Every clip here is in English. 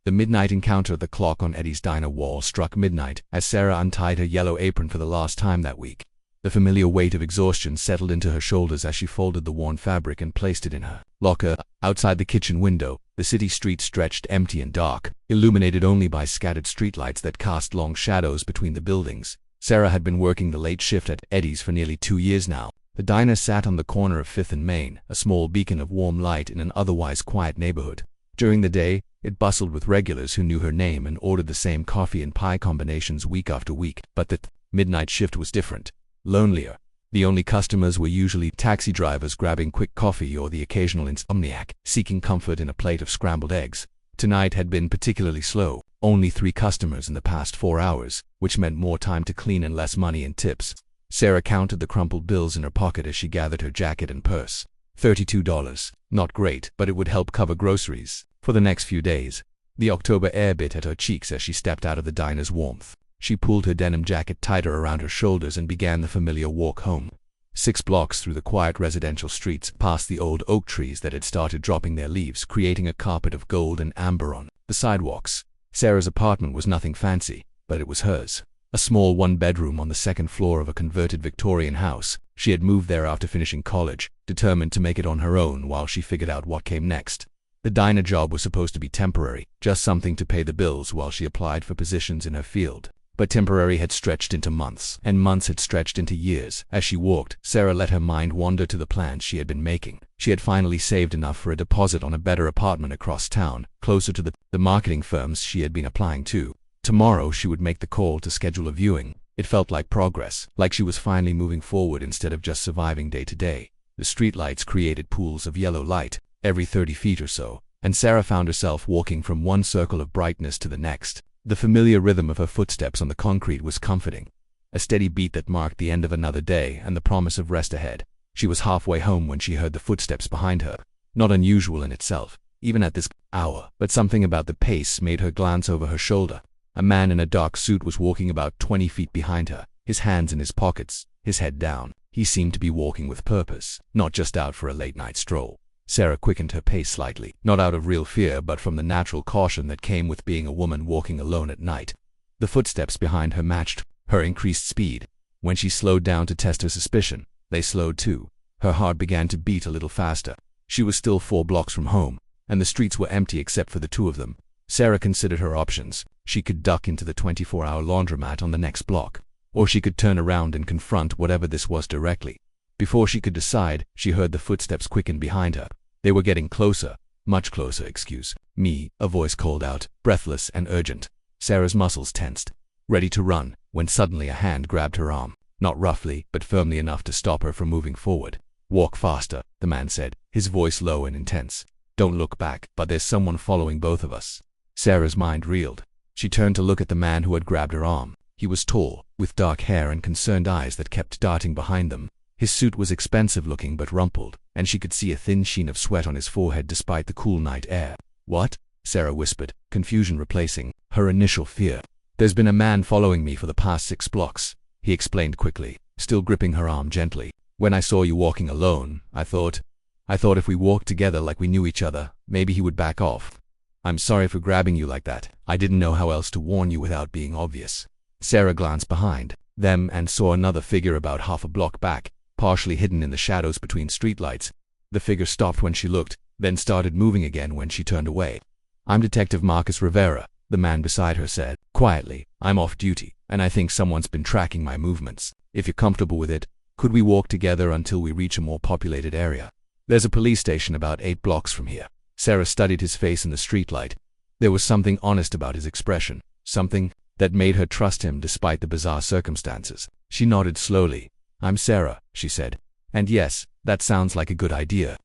The midnight encounter. The clock on Eddie's diner wall struck midnight as Sarah untied her yellow apron for the last time that week. The familiar weight of exhaustion settled into her shoulders as she folded the worn fabric and placed it in her locker. Outside the kitchen window, the city street stretched empty and dark, illuminated only by scattered streetlights that cast long shadows between the buildings. Sarah had been working the late shift at Eddie's for nearly 2 years now. The diner sat on the corner of 5th and Main, a small beacon of warm light in an otherwise quiet neighborhood. During the day, it bustled with regulars who knew her name and ordered the same coffee and pie combinations week after week. But the midnight shift was different. Lonelier. The only customers were usually taxi drivers grabbing quick coffee or the occasional insomniac seeking comfort in a plate of scrambled eggs. Tonight had been particularly slow. Only 3 customers in the past 4 hours, which meant more time to clean and less money in tips. Sarah counted the crumpled bills in her pocket as she gathered her jacket and purse. $32. Not great, but it would help cover groceries for the next few days. The October air bit at her cheeks as she stepped out of the diner's warmth. She pulled her denim jacket tighter around her shoulders and began the familiar walk home. 6 blocks through the quiet residential streets, past the old oak trees that had started dropping their leaves, creating a carpet of gold and amber on the sidewalks. Sarah's apartment was nothing fancy, but it was hers. A small one-bedroom on the 2nd floor of a converted Victorian house. She had moved there after finishing college, determined to make it on her own while she figured out what came next. The diner job was supposed to be temporary, just something to pay the bills while she applied for positions in her field. But temporary had stretched into months, and months had stretched into years. As she walked, Sarah let her mind wander to the plans she had been making. She had finally saved enough for a deposit on a better apartment across town, closer to the marketing firms she had been applying to. Tomorrow she would make the call to schedule a viewing. It felt like progress, like she was finally moving forward instead of just surviving day to day. The streetlights created pools of yellow light every 30 feet or so, and Sarah found herself walking from one circle of brightness to the next. The familiar rhythm of her footsteps on the concrete was comforting, a steady beat that marked the end of another day and the promise of rest ahead. She was halfway home when she heard the footsteps behind her. Not unusual in itself, even at this hour, but something about the pace made her glance over her shoulder. A man in a dark suit was walking about 20 feet behind her, his hands in his pockets, his head down. He seemed to be walking with purpose, not just out for a late-night stroll. Sarah quickened her pace slightly, not out of real fear but from the natural caution that came with being a woman walking alone at night. The footsteps behind her matched her increased speed. When she slowed down to test her suspicion, they slowed too. Her heart began to beat a little faster. She was still 4 blocks from home, and the streets were empty except for the 2 of them. Sarah considered her options. She could duck into the 24-hour laundromat on the next block, or she could turn around and confront whatever this was directly. Before she could decide, she heard the footsteps quicken behind her. They were getting closer, much closer. "Excuse me," a voice called out, breathless and urgent. Sarah's muscles tensed, ready to run, when suddenly a hand grabbed her arm, not roughly, but firmly enough to stop her from moving forward. "Walk faster," the man said, his voice low and intense. "Don't look back, but there's someone following both of us." Sarah's mind reeled. She turned to look at the man who had grabbed her arm. He was tall, with dark hair and concerned eyes that kept darting behind them. His suit was expensive-looking but rumpled, and she could see a thin sheen of sweat on his forehead despite the cool night air. "What?" Sarah whispered, confusion replacing her initial fear. "There's been a man following me for the past 6 blocks, he explained quickly, still gripping her arm gently. "When I saw you walking alone, I thought if we walked together like we knew each other, maybe he would back off. I'm sorry for grabbing you like that. I didn't know how else to warn you without being obvious." Sarah glanced behind them and saw another figure about half a block back, partially hidden in the shadows between streetlights. The figure stopped when she looked, then started moving again when she turned away. "I'm Detective Marcus Rivera," the man beside her said, quietly. "I'm off duty, and I think someone's been tracking my movements. If you're comfortable with it, could we walk together until we reach a more populated area? There's a police station about 8 blocks from here." Sarah studied his face in the streetlight. There was something honest about his expression, something that made her trust him despite the bizarre circumstances. She nodded slowly. "I'm Sarah," she said. "And yes, that sounds like a good idea."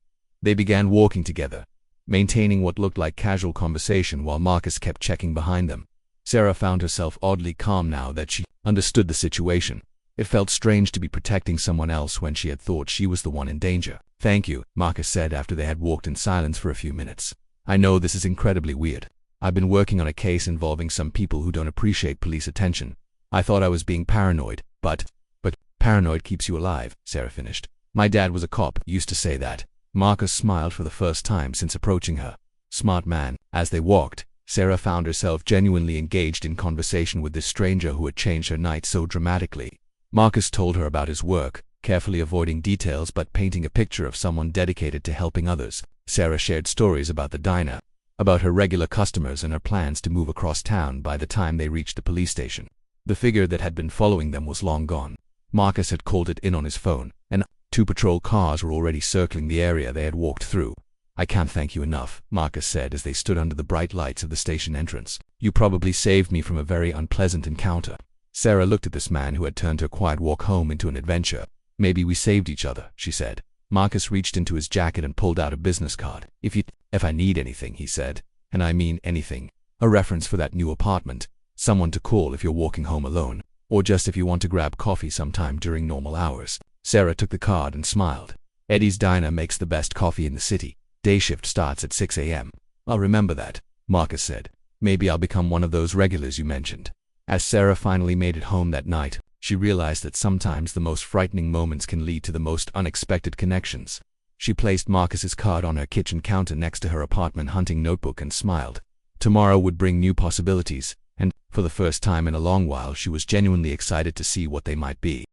They began walking together, maintaining what looked like casual conversation while Marcus kept checking behind them. Sarah found herself oddly calm now that she understood the situation. It felt strange to be protecting someone else when she had thought she was the one in danger. "Thank you," Marcus said after they had walked in silence for a few minutes. "I know this is incredibly weird. I've been working on a case involving some people who don't appreciate police attention. I thought I was being paranoid, but paranoid keeps you alive," Sarah finished. "My dad was a cop, used to say that." Marcus smiled for the first time since approaching her. Smart man. As they walked, Sarah found herself genuinely engaged in conversation with this stranger who had changed her night so dramatically. Marcus told her about his work, carefully avoiding details but painting a picture of someone dedicated to helping others. Sarah shared stories about the diner, about her regular customers and her plans to move across town by the time they reached the police station. The figure that had been following them was long gone. Marcus had called it in on his phone, and 2 patrol cars were already circling the area they had walked through. "I can't thank you enough," Marcus said as they stood under the bright lights of the station entrance. "You probably saved me from a very unpleasant encounter." Sarah looked at this man who had turned her quiet walk home into an adventure. "Maybe we saved each other," she said. Marcus reached into his jacket and pulled out a business card. If I need anything," he said, "and I mean anything, a reference for that new apartment, someone to call if you're walking home alone, or just if you want to grab coffee sometime during normal hours." Sarah took the card and smiled. "Eddie's Diner makes the best coffee in the city. Day shift starts at 6 a.m. "I'll remember that," Marcus said. "Maybe I'll become one of those regulars you mentioned." As Sarah finally made it home that night, she realized that sometimes the most frightening moments can lead to the most unexpected connections. She placed Marcus's card on her kitchen counter next to her apartment hunting notebook and smiled. Tomorrow would bring new possibilities, and, for the first time in a long while, she was genuinely excited to see what they might be.